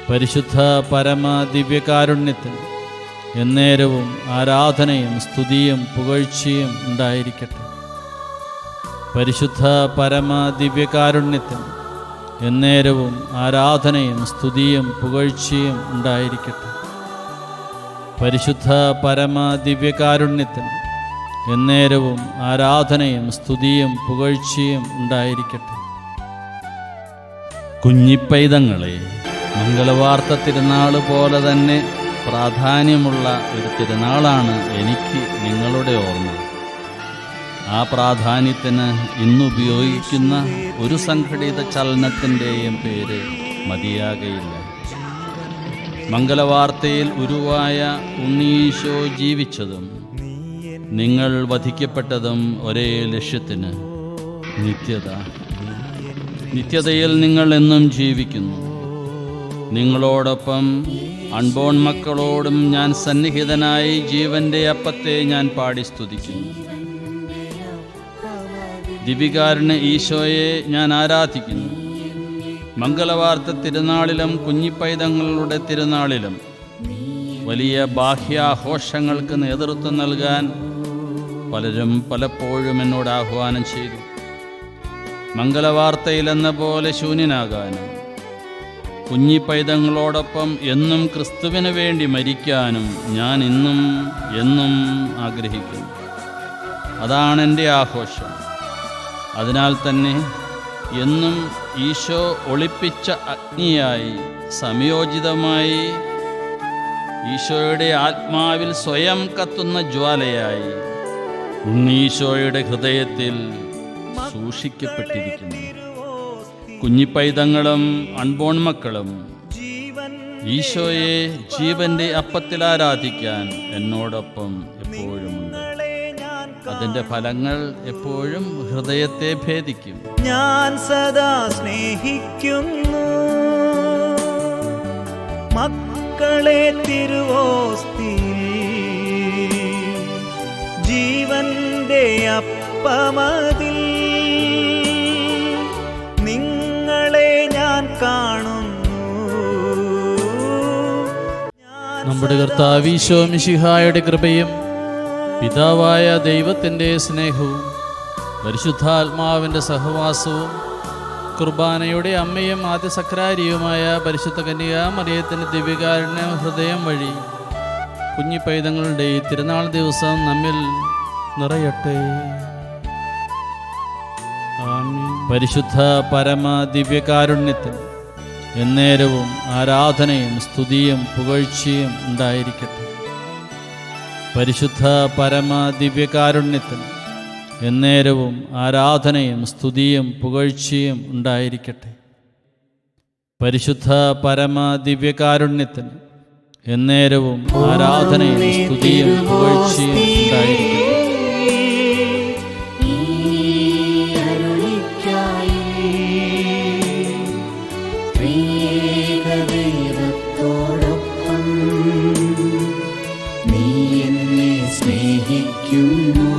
പരിശുദ്ധ പരമ ദിവ്യകാരുണ്യത്തിന് എന്നേരവും ആരാധനയും സ്തുതിയും പുകഴ്ചയും ഉണ്ടായിരിക്കട്ടെ. പരിശുദ്ധ പരമ ദിവ്യകാരുണ്യത്തിന് എന്നേരവും ആരാധനയും സ്തുതിയും പുകഴ്ചയും ഉണ്ടായിരിക്കട്ടെ. പരിശുദ്ധ പരമ ദിവ്യകാരുണ്യത്തിന് എന്നേരവും ആരാധനയും സ്തുതിയും പുകഴ്ചയും ഉണ്ടായിരിക്കട്ടെ. കുഞ്ഞിപ്പൈതങ്ങളെ, മംഗളവാർത്ത തിരുനാൾ പോലെ തന്നെ പ്രാധാന്യമുള്ള ഒരു തിരുനാളാണ് എനിക്ക് നിങ്ങളുടെ ഓർമ്മ. ആ പ്രാധാന്യത്തിന് ഇന്നുപയോഗിക്കുന്ന ഒരു സംഘടിത ചലനത്തിൻ്റെയും പേര് മതിയാകയില്ല. മംഗളവാർത്തയിൽ ഉരുവായ ഉണ്ണീശോ ജീവിച്ചതും നിങ്ങൾ വധിക്കപ്പെട്ടതും ഒരേ ലക്ഷ്യത്തിന്, നിത്യതയിൽ നിങ്ങൾ എന്നും ജീവിക്കുന്നു. നിങ്ങളോടൊപ്പം അൺബോൺ മക്കളോടും ഞാൻ സന്നിഹിതനായി ജീവന്റെ അപ്പത്തെ ഞാൻ പാടി സ്തുതിക്കുന്നു. ദിവികാരുണ്യ ഈശോയെ ഞാൻ ആരാധിക്കുന്നു. മംഗളവാർത്ത തിരുനാളിലും കുഞ്ഞിപ്പൈതങ്ങളുടെ തിരുനാളിലും വലിയ ബാഹ്യാഘോഷങ്ങൾക്ക് നേതൃത്വം നൽകാൻ പലരും പലപ്പോഴും എന്നോട് ആഹ്വാനം ചെയ്തു. മംഗളവാർത്തയിലെന്ന പോലെ ശൂന്യനാകാനും കുഞ്ഞിപ്പൈതങ്ങളോടൊപ്പം എന്നും ക്രിസ്തുവിന് വേണ്ടി മരിക്കാനും ഞാൻ ഇന്നും എന്നും ആഗ്രഹിക്കുന്നു. അതാണ് എൻ്റെ ആഘോഷം. അതിനാൽ തന്നെ എന്നും ഈശോ ഒളിപ്പിച്ച അഗ്നിയായി, സമയോചിതമായി ഈശോയുടെ ആത്മാവിൽ സ്വയം കത്തുന്ന ജ്വാലയായി ഉണ്ണീശോയുടെ ഹൃദയത്തിൽ സൂക്ഷിക്കപ്പെട്ടിരിക്കുന്നു. കുഞ്ഞിപ്പൈതങ്ങളും അൺബോൺ മക്കളും ഈശോയെ ജീവന്റെ അപ്പത്തിൽ ആരാധിക്കാൻ എന്നോടൊപ്പം എപ്പോഴുമുണ്ട്. അതിൻ്റെ ഫലങ്ങൾ എപ്പോഴും ഹൃദയത്തെ ഭേദിക്കും. ഞാൻ സദാ സ്നേഹിക്കുന്നു മക്കളെ തിരുവോസ്തിയിൽ, ജീവന്റെ അപ്പമതിൽ നിങ്ങളെ ഞാൻ കാണുന്നു. നമ്മുടെ കർത്താവ് ഈശോ മിശിഹായുടെ കൃപയും പിതാവായ ദൈവത്തിൻ്റെ സ്നേഹവും പരിശുദ്ധാത്മാവിൻ്റെ സഹവാസവും കുർബാനയുടെ അമ്മയും ആദ്യ സക്രാരിയുമായ പരിശുദ്ധ കന്യകാമറിയത്തിൻ്റെ ദിവ്യകാരുണ്യ ഹൃദയം വഴി കുഞ്ഞിപ്പൈതങ്ങളുടെ ഈ തിരുനാൾ ദിവസം നമ്മിൽ നിറയട്ടെ. ആമീൻ. പരിശുദ്ധ പരമ ദിവ്യകാരുണ്യത്തിന് എന്നേരവും ആരാധനയും സ്തുതിയും പുകഴ്ചയും ഉണ്ടായിരിക്കട്ടെ. പരിശുദ്ധ പരമ ദിവ്യകാരുണ്യത്തിന് എന്നേരവും ആരാധനയും സ്തുതിയും പുകഴ്ചയും ഉണ്ടായിരിക്കട്ടെ. പരിശുദ്ധ പരമ ദിവ്യകാരുണ്യത്തിന് എന്നേരവും ആരാധനയും സ്തുതിയും പുകഴ്ചയും ഉണ്ടായിരിക്കട്ടെ. സ്നേഹിക്കുന്നു.